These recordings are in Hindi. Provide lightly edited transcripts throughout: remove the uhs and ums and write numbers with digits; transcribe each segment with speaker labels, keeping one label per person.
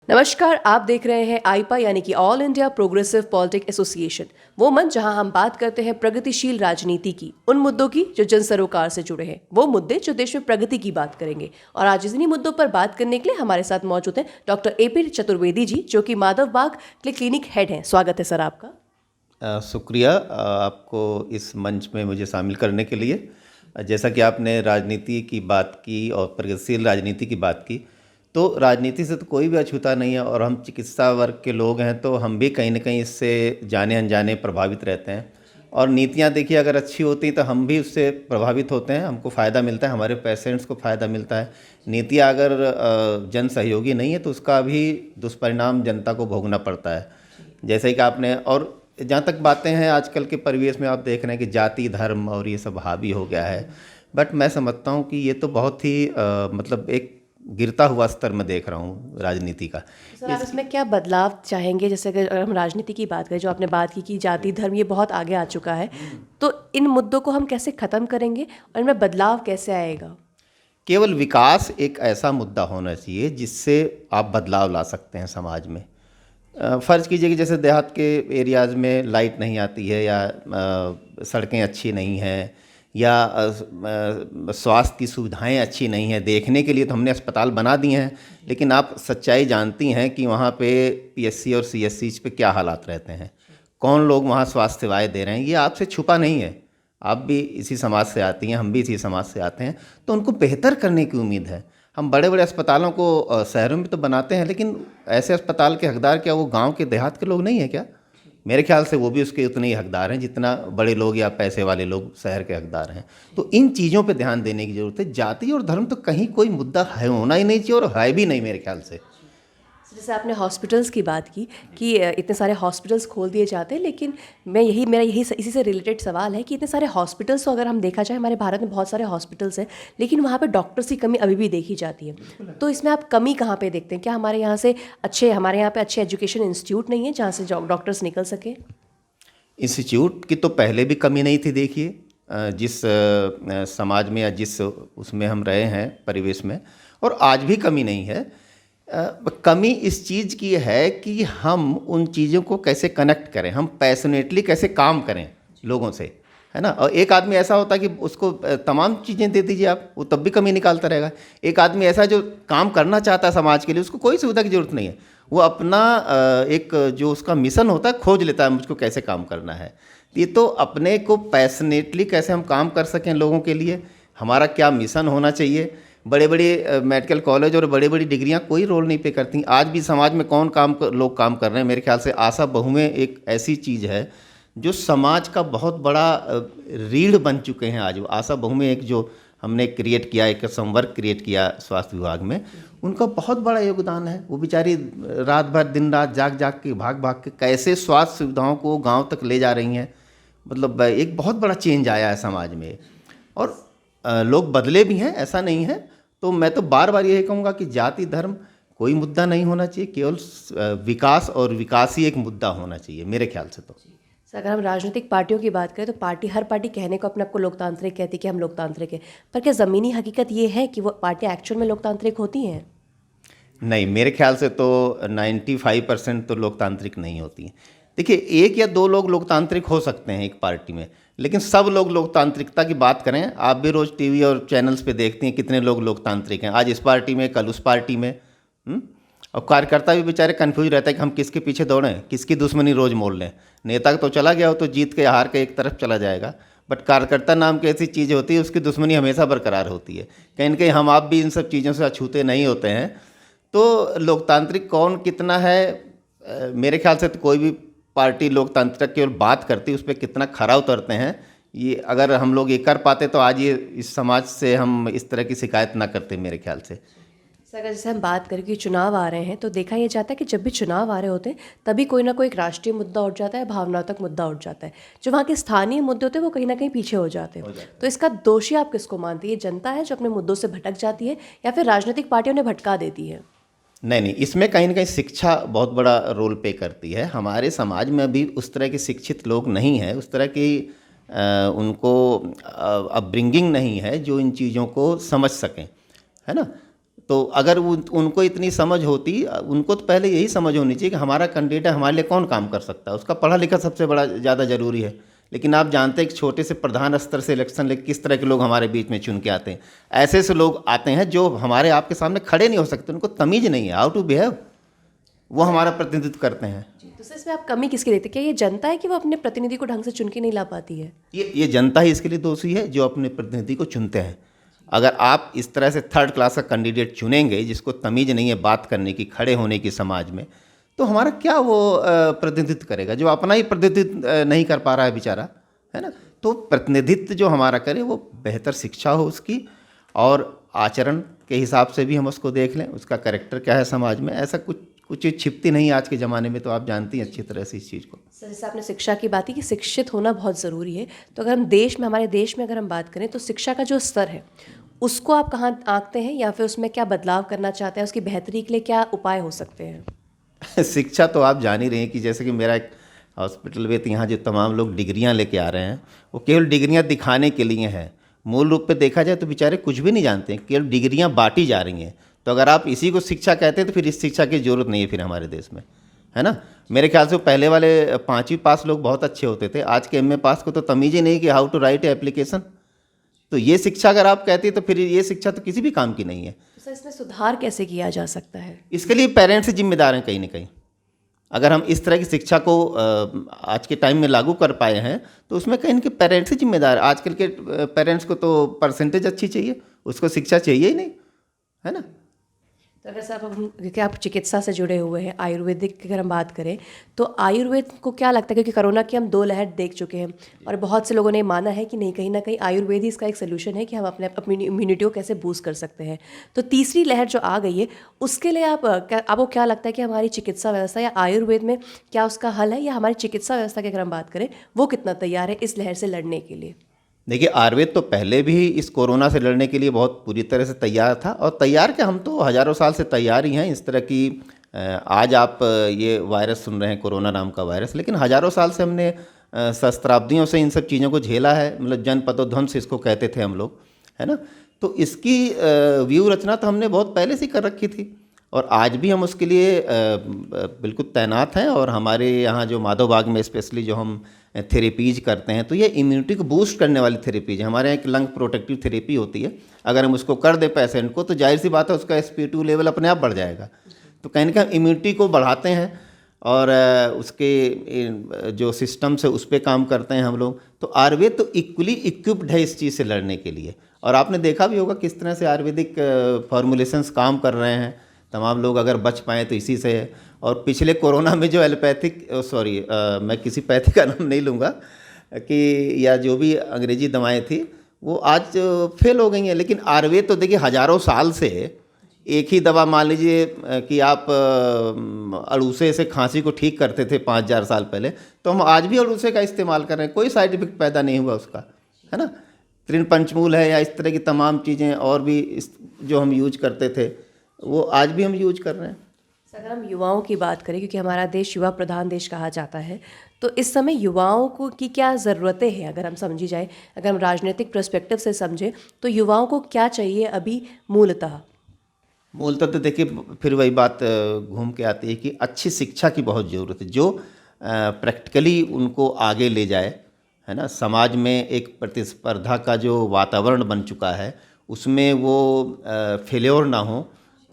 Speaker 1: नमस्कार, आप देख रहे हैं आईपा यानी कि all India progressive politic association, वो मंच जहां हम बात करते हैं प्रगतिशील राजनीति की, उन मुद्दों की जो जन सरोकार से जुड़े हैं, वो मुद्दे जो देश में प्रगति की बात करेंगे। और आज इन्हीं मुद्दों पर बात करने के लिए हमारे साथ मौजूद हैं डॉक्टर एपी चतुर्वेदी जी, जो कि माधव बाग के क्लिनिक हेड हैं। स्वागत है सर आपका।
Speaker 2: शुक्रिया आपको इस मंच में मुझे शामिल करने के लिए। जैसा कि आपने राजनीति की बात की और प्रगतिशील राजनीति की बात की, तो राजनीति से तो कोई भी अछूता नहीं है और हम चिकित्सा वर्ग के लोग हैं तो हम भी कहीं ना कहीं इससे जाने अनजाने प्रभावित रहते हैं। और नीतियां देखिए अगर अच्छी होती तो हम भी उससे प्रभावित होते हैं, हमको फ़ायदा मिलता है, हमारे पेशेंट्स को फ़ायदा मिलता है। नीतियां अगर जन सहयोगी नहीं है तो उसका भी दुष्परिणाम जनता को भोगना पड़ता है। जैसे कि आपने, और जहाँ तक बातें हैं आजकल के परिवेश में आप देख रहे हैं कि जाति धर्म और ये सब हावी हो गया है। बट मैं समझता हूँ कि ये तो बहुत ही मतलब एक गिरता हुआ स्तर में देख रहा हूँ राजनीति का।
Speaker 1: सर आप इसमें क्या बदलाव चाहेंगे? जैसे अगर हम राजनीति की बात करें, जो आपने बात की कि जाति धर्म ये बहुत आगे आ चुका है, तो इन मुद्दों को हम कैसे ख़त्म करेंगे और इनमें बदलाव कैसे आएगा?
Speaker 2: केवल विकास एक ऐसा मुद्दा होना चाहिए जिससे आप बदलाव ला सकते हैं समाज में। फ़र्ज़ कीजिए कि जैसे देहात के एरियाज़ में लाइट नहीं आती है या सड़कें अच्छी नहीं हैं या स्वास्थ्य की सुविधाएं अच्छी नहीं हैं। देखने के लिए तो हमने अस्पताल बना दिए हैं, लेकिन आप सच्चाई जानती हैं कि वहाँ पे पीएचसी और सीएचसी पे क्या हालात रहते हैं, कौन लोग वहाँ स्वास्थ्य सेवाएं दे रहे हैं, ये आपसे छुपा नहीं है। आप भी इसी समाज से आती हैं, हम भी इसी समाज से आते हैं, तो उनको बेहतर करने की उम्मीद है। हम बड़े बड़े अस्पतालों को शहरों में तो बनाते हैं, लेकिन ऐसे अस्पताल के हकदार क्या वो गांव के देहात के लोग नहीं हैं क्या? मेरे ख्याल से वो भी उसके उतने ही हकदार हैं जितना बड़े लोग या पैसे वाले लोग शहर के हकदार हैं। तो इन चीज़ों पे ध्यान देने की ज़रूरत है। जाति और धर्म तो कहीं कोई मुद्दा है, होना ही नहीं चाहिए और है भी नहीं मेरे ख्याल से।
Speaker 1: जैसे आपने हॉस्पिटल्स की बात की कि इतने सारे हॉस्पिटल्स खोल दिए जाते हैं, लेकिन मेरा यही इसी से रिलेटेड सवाल है कि इतने सारे हॉस्पिटल्स, तो अगर हम देखा जाए हमारे भारत में बहुत सारे हॉस्पिटल्स हैं, लेकिन वहाँ पे डॉक्टर्स की कमी अभी भी देखी जाती है। तो इसमें आप कमी कहाँ पे देखते हैं? क्या हमारे यहाँ पे अच्छे एजुकेशन इंस्टीट्यूट नहीं है जहाँ से डॉक्टर्स निकल सके?
Speaker 2: इंस्टीट्यूट की तो पहले भी कमी नहीं थी। देखिए जिस समाज में या जिस उसमें हम रहे हैं परिवेश में, और आज भी कमी नहीं है। कमी इस चीज़ की है कि हम उन चीज़ों को कैसे कनेक्ट करें, हम पैशनेटली कैसे काम करें लोगों से, है ना। और एक आदमी ऐसा होता है कि उसको तमाम चीज़ें दे दीजिए आप, वो तब भी कमी निकालता रहेगा। एक आदमी ऐसा जो काम करना चाहता है समाज के लिए, उसको कोई सुविधा की ज़रूरत नहीं है, वो अपना एक जो उसका मिशन होता है खोज लेता है मुझको कैसे काम करना है। ये तो अपने को पैशनेटली कैसे हम काम कर सकें लोगों के लिए, हमारा क्या मिशन होना चाहिए। बड़े बड़े मेडिकल कॉलेज और बड़ी बड़ी डिग्रियां कोई रोल नहीं पे करती। आज भी समाज में कौन लोग काम कर रहे हैं? मेरे ख्याल से आशा बहुएं एक ऐसी चीज़ है जो समाज का बहुत बड़ा रीढ़ बन चुके हैं। आज वो आशा बहुएं एक जो हमने क्रिएट किया, एक संवर्ग क्रिएट किया स्वास्थ्य विभाग में, उनका बहुत बड़ा योगदान है। वो बेचारी रात भर दिन रात जाग जाग के भाग भाग के कैसे स्वास्थ्य सुविधाओं को गाँव तक ले जा रही हैं। मतलब एक बहुत बड़ा चेंज आया है समाज में और लोग बदले भी हैं, ऐसा नहीं है। तो मैं तो बार बार यही कहूँगा कि जाति धर्म कोई मुद्दा नहीं होना चाहिए, केवल विकास और विकास ही एक मुद्दा होना चाहिए मेरे ख्याल से। तो
Speaker 1: सर अगर हम राजनीतिक पार्टियों की बात करें तो हर पार्टी कहने को अपने आप को लोकतांत्रिक कहती है कि हम लोकतांत्रिक हैं, पर क्या ज़मीनी हकीकत ये है कि वो पार्टियां एक्चुअल में लोकतांत्रिक होती हैं?
Speaker 2: नहीं, मेरे ख्याल से तो 95% तो लोकतांत्रिक नहीं होती हैं। देखिए, एक या दो लोग लोकतांत्रिक हो सकते हैं एक पार्टी में, लेकिन सब लोग लोकतांत्रिकता की बात करें, आप भी रोज़ टीवी और चैनल्स पे देखते हैं कितने लोग लोकतांत्रिक हैं, आज इस पार्टी में कल उस पार्टी में। और कार्यकर्ता भी बेचारे कन्फ्यूज रहता है कि हम किसके पीछे दौड़ें, किसकी दुश्मनी रोज़ मोल लें। नेता तो चला गया हो तो जीत के हार के एक तरफ चला जाएगा, बट कार्यकर्ता नाम की ऐसी चीज़ होती है, उसकी दुश्मनी हमेशा बरकरार होती है। कहीं ना कहीं हम आप भी इन सब चीज़ों से अछूते नहीं होते हैं। तो लोकतांत्रिक कौन कितना है, मेरे ख्याल से तो कोई भी पार्टी लोकतंत्र केवल बात करती, उस पर कितना खरा उतरते हैं, ये अगर हम लोग ये कर पाते तो आज ये इस समाज से हम इस तरह की शिकायत ना करते मेरे ख्याल से।
Speaker 1: सर अगर जैसे हम बात करें कि चुनाव आ रहे हैं, तो देखा यह जाता है कि जब भी चुनाव आ रहे होते हैं तभी कोई ना कोई एक राष्ट्रीय मुद्दा उठ जाता है, भावनात्मक मुद्दा उठ जाता है। जो वहाँ के स्थानीय मुद्दे होते हैं वो कहीं ना कहीं पीछे हो जाते हैं। तो इसका दोषी आप किसको मानती है? जनता है जो अपने मुद्दों से भटक जाती है, या फिर राजनीतिक पार्टियों ने भटका देती है?
Speaker 2: नहीं, इसमें कहीं ना कहीं शिक्षा बहुत बड़ा रोल प्ले करती है। हमारे समाज में अभी उस तरह के शिक्षित लोग नहीं हैं, उस तरह की उनको अपब्रिंगिंग नहीं है जो इन चीज़ों को समझ सकें, है ना। तो अगर उनको इतनी समझ होती, उनको तो पहले यही समझ होनी चाहिए कि हमारा कैंडिडेट है, हमारे लिए कौन काम कर सकता है, उसका पढ़ा लिखा सबसे बड़ा ज़्यादा ज़रूरी है। लेकिन आप जानते हैं कि छोटे से प्रधान स्तर से इलेक्शन लेकर किस तरह के लोग हमारे बीच में चुन के आते हैं। ऐसे ऐसे लोग आते हैं जो हमारे आपके सामने खड़े नहीं हो सकते, उनको तमीज़ नहीं है हाउ टू बिहेव, वो हमारा प्रतिनिधित्व करते हैं।
Speaker 1: तो सर इसमें आप कमी किसकी देखते हैं? क्या ये जनता है कि वो अपने प्रतिनिधि को ढंग से चुन के नहीं ला पाती है?
Speaker 2: ये जनता ही इसके लिए दोषी है जो अपने प्रतिनिधि को चुनते हैं। अगर आप इस तरह से थर्ड क्लास का कैंडिडेट चुनेंगे जिसको तमीज़ नहीं है बात करने की, खड़े होने की समाज में, तो हमारा क्या वो प्रतिनिधित्व करेगा जो अपना ही प्रतिनिधित्व नहीं कर पा रहा है बेचारा, है ना। तो प्रतिनिधित्व जो हमारा करे वो बेहतर शिक्षा हो उसकी, और आचरण के हिसाब से भी हम उसको देख लें, उसका कैरेक्टर क्या है समाज में। ऐसा कुछ चीज़ छिपती नहीं आज के ज़माने में, तो आप जानती हैं अच्छी तरह से इस चीज़ को।
Speaker 1: सर जैसे आपने शिक्षा की बात की कि शिक्षित होना बहुत ज़रूरी है, तो अगर हम हमारे देश में अगर हम बात करें तो शिक्षा का जो स्तर है उसको आप कहाँ आंकते हैं, या फिर उसमें क्या बदलाव करना चाहते हैं, उसकी बेहतरी के लिए क्या उपाय हो सकते हैं?
Speaker 2: शिक्षा तो आप जान ही रहे हैं कि जैसे कि मेरा एक हॉस्पिटल में यहाँ जो तमाम लोग डिग्रियाँ लेके आ रहे हैं, वो केवल डिग्रियाँ दिखाने के लिए हैं। मूल रूप पे देखा जाए तो बेचारे कुछ भी नहीं जानते हैं, केवल डिग्रियाँ बांटी जा रही हैं। तो अगर आप इसी को शिक्षा कहते हैं तो फिर इस शिक्षा की ज़रूरत नहीं है फिर हमारे देश में, है ना। मेरे ख्याल से पहले वाले 5वीं पास लोग बहुत अच्छे होते थे, आज के MA पास को तो तमीज़ ही नहीं कि हाउ टू राइट एप्लीकेशन। तो ये शिक्षा अगर आप कहती है तो फिर ये शिक्षा तो किसी भी काम की नहीं है।
Speaker 1: तो सर इसमें सुधार कैसे किया जा सकता है?
Speaker 2: इसके लिए पेरेंट्स जिम्मेदार हैं कहीं ना कहीं। अगर हम इस तरह की शिक्षा को आज के टाइम में लागू कर पाए हैं तो उसमें कहीं ना कहीं पेरेंट्स ही जिम्मेदार। आजकल के पेरेंट्स को तो परसेंटेज अच्छी चाहिए, उसको शिक्षा चाहिए ही नहीं, है ना।
Speaker 1: तो अगर साहब हम, क्योंकि आप चिकित्सा से जुड़े हुए हैं, आयुर्वेदिक की अगर हम बात करें तो आयुर्वेद को क्या लगता है, क्योंकि कोरोना की हम 2 लहर देख चुके हैं और बहुत से लोगों ने माना है कि नहीं, कहीं ना कहीं आयुर्वेद ही इसका एक सोल्यूशन है कि हम अपनी इम्यूनिटी को कैसे बूस्ट कर सकते हैं। तो तीसरी लहर जो आ गई है उसके लिए आपको क्या लगता है कि हमारी चिकित्सा व्यवस्था या आयुर्वेद में क्या उसका हल है, या हमारी चिकित्सा व्यवस्था की अगर हम बात करें वो कितना तैयार है इस लहर से लड़ने के लिए?
Speaker 2: देखिए, आयुर्वेद तो पहले भी इस कोरोना से लड़ने के लिए बहुत पूरी तरह से तैयार था, और तैयार क्या, हम तो हज़ारों साल से तैयार ही हैं। इस तरह की आज आप ये वायरस सुन रहे हैं, कोरोना नाम का वायरस, लेकिन हज़ारों साल से हमने सहस्त्राब्दियों से इन सब चीज़ों को झेला है। मतलब जनपदोध्वंस इसको कहते थे हम लोग, है ना। तो इसकी व्यूह रचना तो हमने बहुत पहले से कर रखी थी, और आज भी हम उसके लिए बिल्कुल तैनात हैं। और हमारे यहाँ जो माधव बाग में स्पेशली जो हम थेरेपीज करते हैं, तो ये इम्यूनिटी को बूस्ट करने वाली थेरेपीज है। हमारे यहाँ एक लंग प्रोटेक्टिव थेरेपी होती है, अगर हम उसको कर दें पेशेंट को तो जाहिर सी बात है उसका sp2 लेवल अपने आप बढ़ जाएगा। तो कहीं ना कहीं इम्यूनिटी को बढ़ाते हैं, और उसके जो सिस्टम्स है उस पर काम करते हैं हम लोग। तो आयुर्वेद तो इक्वली इक्विप्ड है इस चीज़ से लड़ने के लिए। और आपने देखा भी होगा किस तरह से आयुर्वेदिक फॉर्मुलेशंस काम कर रहे हैं। तमाम लोग अगर बच पाएँ तो इसी से है। और पिछले कोरोना में जो एलोपैथिक मैं किसी पैथी का नाम नहीं लूँगा कि या जो भी अंग्रेजी दवाएं थी वो आज फेल हो गई हैं, लेकिन आयुर्वेद तो देखिए हज़ारों साल से एक ही दवा, मान लीजिए कि आप अड़ूसे से खांसी को ठीक करते थे 5000 साल पहले, तो हम आज भी अड़ूसे का इस्तेमाल कर रहे हैं, कोई साइड इफेक्ट पैदा नहीं हुआ उसका, है ना। तृण पंचमूल है या इस तरह की तमाम चीज़ें और भी जो हम यूज करते थे वो आज भी हम यूज कर रहे हैं।
Speaker 1: अगर हम युवाओं की बात करें, क्योंकि हमारा देश युवा प्रधान देश कहा जाता है, तो इस समय युवाओं को की क्या ज़रूरतें हैं अगर हम समझी जाए, अगर हम राजनीतिक पर्सपेक्टिव से समझें तो युवाओं को क्या चाहिए अभी मूलतः?
Speaker 2: तो देखिए फिर वही बात घूम के आती है कि अच्छी शिक्षा की बहुत ज़रूरत है, जो प्रैक्टिकली उनको आगे ले जाए, है ना। समाज में एक प्रतिस्पर्धा का जो वातावरण बन चुका है उसमें वो फेल्योर ना हो।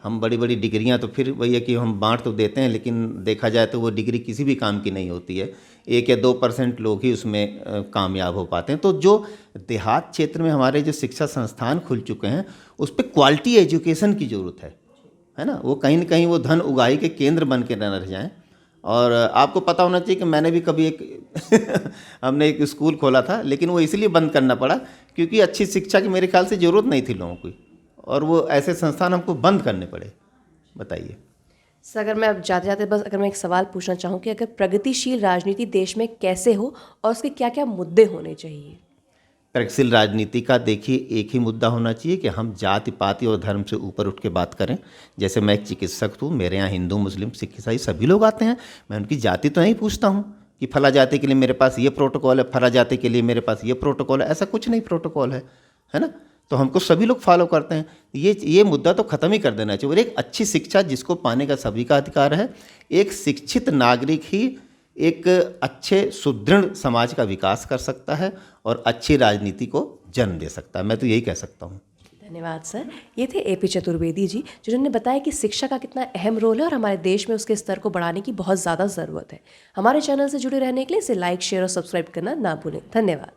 Speaker 2: हम बड़ी बड़ी डिग्रियां तो फिर वही है कि हम बांट तो देते हैं, लेकिन देखा जाए तो वो डिग्री किसी भी काम की नहीं होती है। 1 या 2% लोग ही उसमें कामयाब हो पाते हैं। तो जो देहात क्षेत्र में हमारे जो शिक्षा संस्थान खुल चुके हैं उस पर क्वालिटी एजुकेशन की ज़रूरत है ना। वो कहीं ना कहीं वो धन उगाही के केंद्र बन के न रह जाएँ। और आपको पता होना चाहिए कि मैंने भी कभी एक हमने एक स्कूल खोला था, लेकिन वो इसलिए बंद करना पड़ा क्योंकि अच्छी शिक्षा की मेरे ख्याल से ज़रूरत नहीं थी लोगों को, और वो ऐसे संस्थान हमको बंद करने पड़े। बताइए
Speaker 1: सर, अगर मैं अब जाते जाते बस अगर मैं एक सवाल पूछना चाहूँ कि अगर प्रगतिशील राजनीति देश में कैसे हो और उसके क्या क्या मुद्दे होने चाहिए?
Speaker 2: प्रगतिशील राजनीति का देखिए एक ही मुद्दा होना चाहिए कि हम जाति पाति और धर्म से ऊपर उठ के बात करें। जैसे मैं एक चिकित्सक हूँ, मेरे यहाँ हिंदू मुस्लिम सिख ईसाई सभी लोग आते हैं, मैं उनकी जाति तो नहीं पूछता हूँ कि फला जाति के लिए मेरे पास ये प्रोटोकॉल है, फला जाति के लिए मेरे पास ये प्रोटोकॉल है। ऐसा कुछ नहीं प्रोटोकॉल है ना। तो हमको सभी लोग फॉलो करते हैं। ये मुद्दा तो ख़त्म ही कर देना चाहिए। और एक अच्छी शिक्षा जिसको पाने का सभी का अधिकार है, एक शिक्षित नागरिक ही एक अच्छे सुदृढ़ समाज का विकास कर सकता है और अच्छी राजनीति को जन्म दे सकता है। मैं तो यही कह सकता हूँ।
Speaker 1: धन्यवाद सर। ये थे AP चतुर्वेदी जी, जिन्होंने बताया कि शिक्षा का कितना अहम रोल है और हमारे देश में उसके स्तर को बढ़ाने की बहुत ज़्यादा ज़रूरत है। हमारे चैनल से जुड़े रहने के लिए इसे लाइक, शेयर और सब्सक्राइब करना ना भूलें। धन्यवाद।